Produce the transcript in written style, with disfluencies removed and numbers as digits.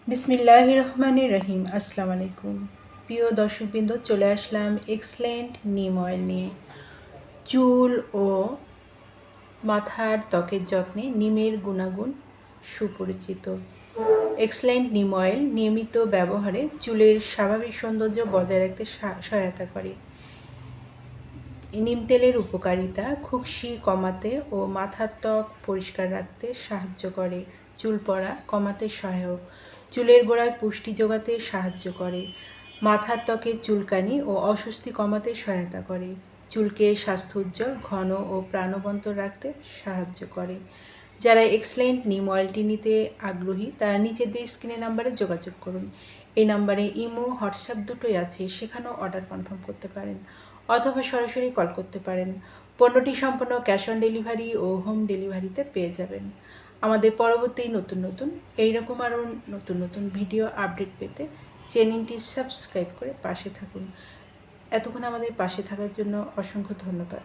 বিসমিল্লাহির রহমানির রহিম। আসসালামু আলাইকুম প্রিয় দর্শকবৃন্দ, চলে আসলাম এক্সেলেন্ট নিম অয়েল নিয়ে। চুল ও মাথার ত্বকের যত্নে নিমের গুণাগুণ সুপরিচিত। এক্সেলেন্ট নিম অয়েল নিয়মিত ব্যবহারে চুলের স্বাভাবিক সৌন্দর্য বজায় রাখতে সহায়তা করে। নিম তেলের উপকারিতা খুশকি কমাতে ও মাথার ত্বক পরিষ্কার রাখতে সাহায্য করে। চুল পড়া কমাতে সহায়ক, চুলের গোড়ায় পুষ্টি যোগাতে সাহায্য করে। মাথার ত্বকের চুলকানি ও অস্বস্তি কমাতে সহায়তা করে। চুলকে স্বাস্থ্য উজ্জ্বল, ঘন ও প্রাণবন্ত রাখতে সাহায্য করে। যারা এক্সেলেন্ট নিম অয়েলটি নিতে আগ্রহী তারা নিচের স্ক্রিনের নাম্বারে যোগাযোগ করুন। এই নাম্বারে ইমো, হোয়াটসঅ্যাপ দুটোই আছে, সেখানেও অর্ডার কনফার্ম করতে পারেন অথবা সরাসরি কল করতে পারেন। পণ্যটি সম্পূর্ণ ক্যাশ অন ডেলিভারি ও হোম ডেলিভারিতে পেয়ে যাবেন। আমাদের পরবর্তী নতুন এইরকম আরও নতুন ভিডিও আপডেট পেতে চ্যানেলটি সাবস্ক্রাইব করে পাশে থাকুন। এতক্ষণ আমাদের পাশে থাকার জন্য অসংখ্য ধন্যবাদ।